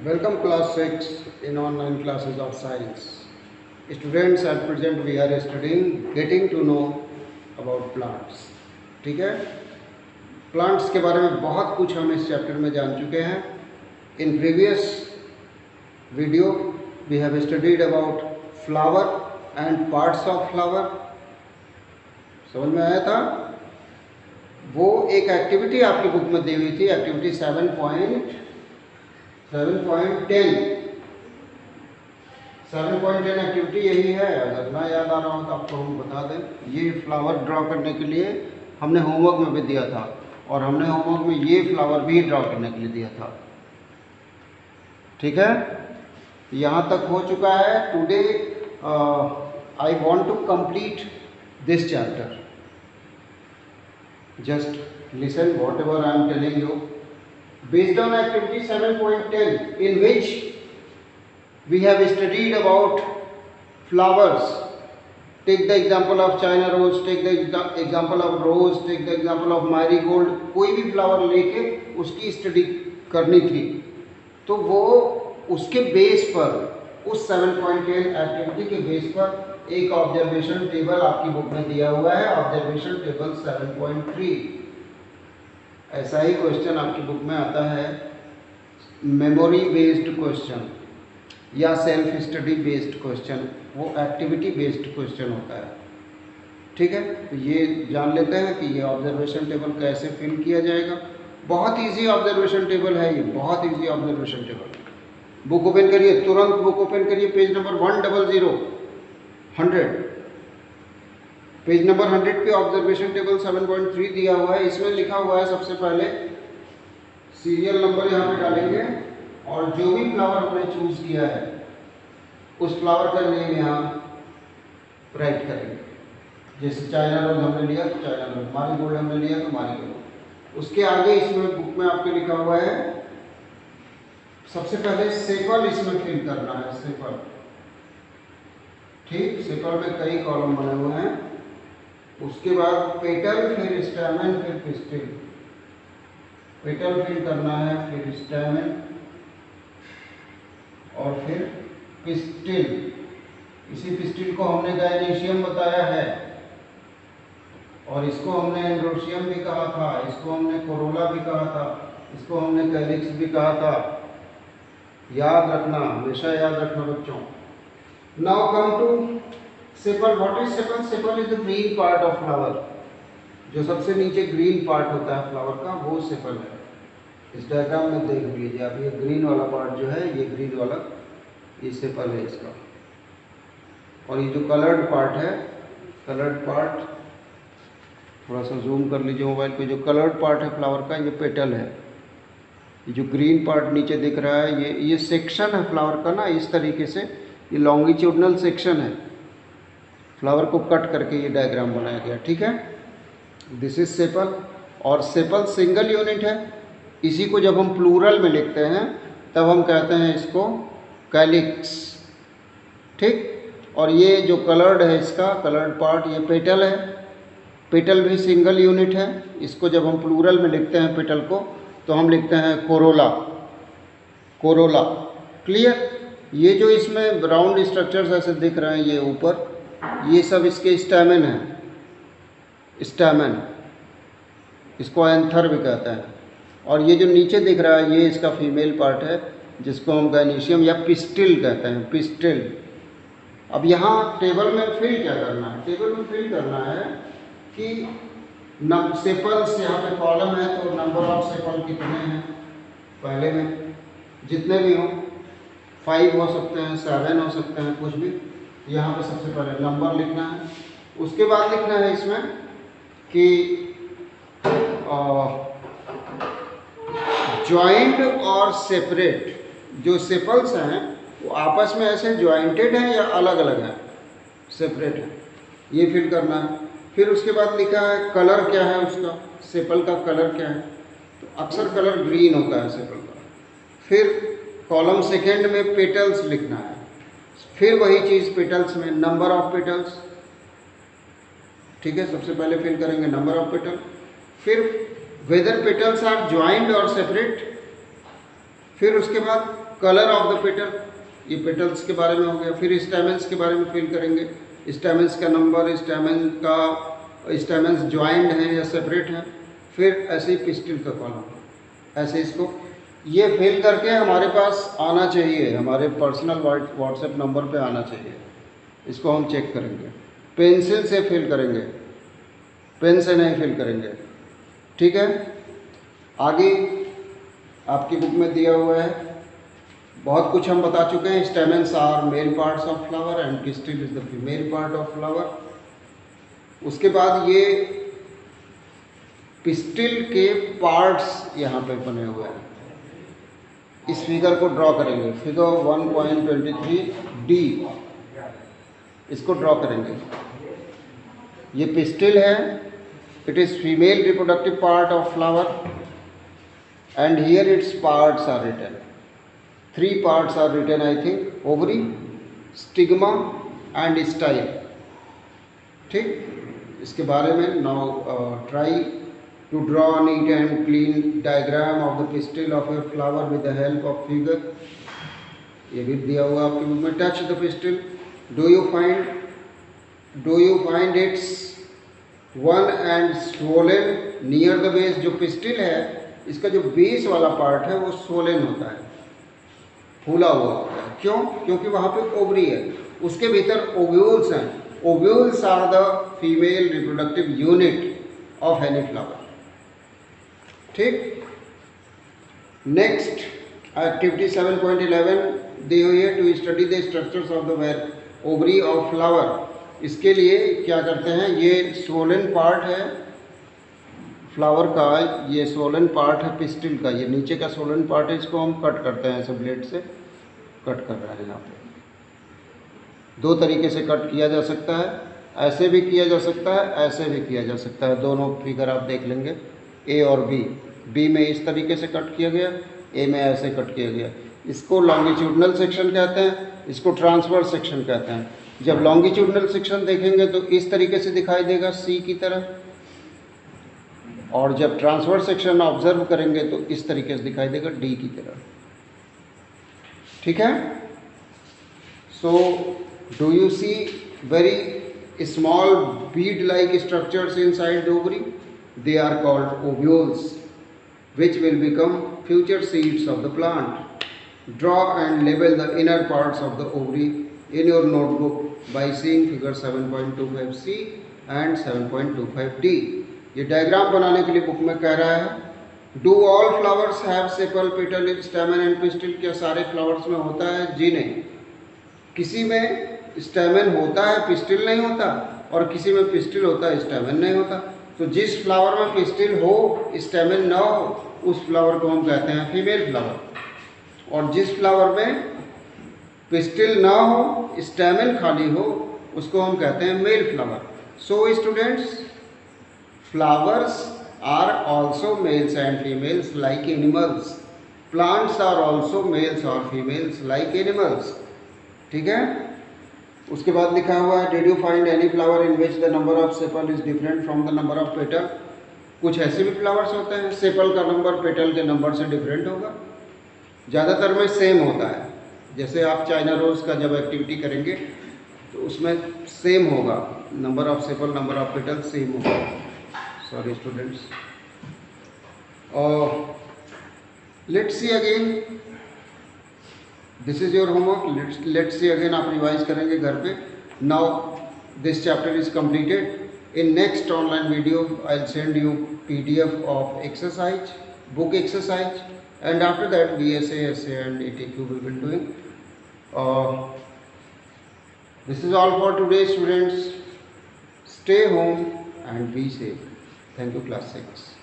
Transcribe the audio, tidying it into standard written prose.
Welcome class 6 in online classes of science. Students, at present we are studying getting to know about plants. ठीक है, plants के बारे में बहुत कुछ हम इस चैप्टर में जान चुके हैं. In previous video we have studied about flower and parts of flower. समझ में आया था? वो एक एक्टिविटी आपकी बुक में दी हुई थी, एक्टिविटी 7.10. 7.10 एक्टिविटी यही है. अगर ना याद आ रहा हो तो आपको हम बता दें. ये फ्लावर ड्रॉ करने के लिए हमने होमवर्क में भी दिया था, और हमने होमवर्क में ये फ्लावर भी ड्रॉ करने के लिए दिया था. ठीक है, यहाँ तक हो चुका है. Today I want to complete this chapter. Just listen whatever I am telling you. Based on activity 7.10, in which we have studied about flowers. Take the example of China rose, take the example of rose, take the example of marigold. कोई भी flower लेके उसकी study करनी थी, तो वो उसके base पर, उस 7.10 एक्टिविटी के बेस पर एक ऑब्जर्वेशन टेबल आपकी बुक में दिया हुआ है. Observation table 7.3. ऐसा ही क्वेश्चन आपकी बुक में आता है, मेमोरी बेस्ड क्वेश्चन या सेल्फ स्टडी बेस्ड क्वेश्चन. वो एक्टिविटी बेस्ड क्वेश्चन होता है. ठीक है, तो ये जान लेते हैं कि ये ऑब्जर्वेशन टेबल कैसे फिल किया जाएगा. बहुत इजी ऑब्जर्वेशन टेबल है ये, बहुत easy observation table. Book open करिए, तुरंत बुक ओपन करिए. पेज नंबर 100 पेज नंबर 100 पे ऑब्जर्वेशन टेबल 7.3 दिया हुआ है. इसमें लिखा हुआ है, सबसे पहले सीरियल नंबर यहाँ पे डालेंगे, और जो भी फ्लावर हमने चूज किया है उस फ्लावर का नेम यहाँ राइट करेंगे. जैसे चाइना रोज हमने लिया तो चाइना रोज, मारीगोल्ड हमने लिया तो मारीगोल्ड. उसके आगे इसमें बुक में आपके लिखा हुआ है, सबसे पहले सेपल इसमें फिल करना है. सेपल, ठीक, सेपल में कई कॉलम बने हुए हैं. उसके बाद पेटल, फिर स्टैमेन, फिर पिस्टिल. पेटल फिल करना है, फिर स्टैमेन, और फिर पिस्टिल. इसी पिस्टिल को हमने गायनीशियम बताया है, और इसको हमने एंड्रोशियम भी कहा था, इसको हमने कोरोला भी कहा था, इसको हमने कैलिक्स भी कहा था. याद रखना, हमेशा याद रखना बच्चों. Now come to sepal. What is sepal? Sepal is the green part of flower. जो सबसे नीचे ग्रीन पार्ट होता है फ्लावर का, वो सेपल है. इस डायग्राम में देख लीजिए आप, ये ग्रीन वाला पार्ट जो है, ये ग्रीन वाला, ये सेपल है इसका. और ये जो कलर्ड पार्ट है, कलर्ड पार्ट, थोड़ा सा जूम कर लीजिए मोबाइल पे. जो कलर्ड पार्ट है फ्लावर का, ये पेटल है. ये जो ग्रीन पार्ट नीचे दिख रहा है, ये सेक्शन है फ्लावर का ना, इस तरीके से ये लॉन्गिट्यूडनल सेक्शन है. फ्लावर को कट करके ये डायग्राम बनाया गया. ठीक है, दिस इज सेपल. और सेपल सिंगल यूनिट है. इसी को जब हम प्लूरल में लिखते हैं तब हम कहते हैं इसको कैलिक्स. ठीक, और ये जो कलर्ड है, इसका कलर्ड पार्ट, ये पेटल है. पेटल भी सिंगल यूनिट है. इसको जब हम प्लूरल में लिखते हैं पेटल को, तो हम लिखते हैं कोरोला. Corolla, clear. ये जो इसमें राउंड स्ट्रक्चर्स ऐसे दिख रहे हैं, ये ऊपर, ये सब इसके स्टैमेन है. स्टैमेन, इसको एंथर भी कहते हैं. और ये जो नीचे दिख रहा है, ये इसका फीमेल पार्ट है, जिसको हम गायनीशियम या पिस्टिल कहते हैं. पिस्टिल. अब यहाँ टेबल में फिल क्या करना है? टेबल में फिल करना है कि सेपल्स, यहाँ पे कॉलम है, तो नंबर ऑफ सेपल कितने हैं पहले में, जितने भी हों. 5 हो सकते हैं, 7 हो सकते हैं, कुछ भी. यहाँ पे सबसे पहले नंबर लिखना है. उसके बाद लिखना है इसमें कि ज्वाइंट और सेपरेट. जो सेपल्स हैं वो आपस में ऐसे ज्वाइंटेड हैं या अलग अलग हैं, सेपरेट है, ये फिल करना है. फिर उसके बाद लिखा है कलर क्या है उसका, सेपल का कलर क्या है. तो अक्सर कलर ग्रीन होता है सेपल का. फिर कॉलम सेकेंड में पेटल्स लिखना है. फिर वही चीज़ पेटल्स में, नंबर ऑफ पेटल्स. ठीक है, सबसे पहले फिल करेंगे नंबर ऑफ पेटल. फिर वेदर पेटल्स आर ज्वाइंट और सेपरेट. फिर उसके बाद कलर ऑफ द पेटल, ये पेटल्स के बारे में हो गया। फिर स्टेमेंस के बारे में फिल करेंगे, स्टेमेंस का नंबर, स्टेमेंस ज्वाइंट हैं या सेपरेट हैं। फिर ऐसे ही पिस्टिल का कॉलम, ऐसे इसको ये फिल करके हमारे पास आना चाहिए, हमारे पर्सनल व्हाट्सएप नंबर पे आना चाहिए। इसको हम चेक करेंगे, पेंसिल से फिल करेंगे, पेन से नहीं फिल करेंगे, ठीक है। आगे आपकी बुक में दिया हुआ है, बहुत कुछ हम बता चुके हैं। Stamens are male parts of flower and pistil is the female part of flower. उसके बाद ये पिस्टिल के पार्ट्स यहाँ पे बने हुए हैं, इस फिगर को ड्रॉ करेंगे, फिगर 1.23D, इसको ड्रॉ करेंगे। ये पिस्टिल है, it is female reproductive part of flower and here its parts are written, 3 parts are written I think, ovary, stigma and style, ठीक। इसके बारे में now try to draw a neat and clean diagram of the pistil of a flower with the help of figure। ये भी दिया हुआ आपकी book में। Touch the pistil, do you find its one and swollen near the base। जो pistil है इसका जो बेस वाला पार्ट है वो swollen होता है, फूला हुआ होता है। क्यों? क्योंकि वहाँ पे ओवरी है, उसके भीतर ओव्यूल्स हैं। Ovules are the female reproductive unit of any flower, ठीक। नेक्स्ट एक्टिविटी 7.11 दी हुई है, to study the structures of the ovary of flower. इसके लिए क्या करते हैं, ये स्वोलन पार्ट है फ्लावर का, ये स्वोलन पार्ट है पिस्टिल का, ये नीचे का स्वोलन पार्ट है, इसको हम कट करते हैं, ऐसे ब्लेड से कट कर रहे हैं। यहाँ पे 2 तरीके से कट किया जा सकता है, ऐसे भी किया जा सकता है, ऐसे भी किया जा सकता है। दोनों फिगर आप देख लेंगे, ए और बी में इस तरीके से कट किया गया, ए में ऐसे कट किया गया। इसको लॉन्गिट्यूडनल सेक्शन कहते हैं, इसको ट्रांसवर्स सेक्शन कहते हैं। जब लॉन्गिट्यूडनल सेक्शन देखेंगे तो इस तरीके से दिखाई देगा सी की तरह, और जब ट्रांसवर्स सेक्शन ऑब्जर्व करेंगे तो इस तरीके से दिखाई देगा डी की तरह, ठीक है। So do you see very small bead like structures inside the ovary? They are called ovules, which will become future seeds of the plant. Draw and label the inner parts of the ovary in your notebook by seeing figure 7.25C and 7.25D। ये diagram बनाने के लिए book में कह रहा है, do all flowers have sepal, petal, स्टेमन and pistil. क्या सारे फ्लावर्स में होता है? जी नहीं, किसी में स्टेमन होता है, पिस्टिल नहीं होता, और किसी में पिस्टिल होता है, स्टेमन नहीं होता। तो जिस फ्लावर में पिस्टिल हो, स्टेमन ना हो, उस फ्लावर को हम कहते हैं फीमेल फ्लावर, और जिस फ्लावर में पिस्टिल ना हो, स्टेमन खाली हो, उसको हम कहते हैं male flower. So students, flowers are also males and females like animals। plants are also males or females like animals, ठीक है। उसके बाद लिखा हुआ है, did you find any flower in which the number of sepal is different from the number of petal। कुछ ऐसे भी फ्लावर्स होते हैं सेपल का नंबर पेटल के नंबर से डिफरेंट होगा, ज़्यादातर में सेम होता है। जैसे आप चाइना रोज़ का जब एक्टिविटी करेंगे तो उसमें सेम होगा, number of sepal number of petal same होगा। Sorry students, let's see again, this is your homework, let's see again, आप रिवाइज करेंगे घर पे। Now this chapter is completed, in next online video I'll send you PDF of exercise, book exercise, and after that BSA, SA and ATQ we will be doing। This is all for today students, stay home and be safe। Thank you class 6।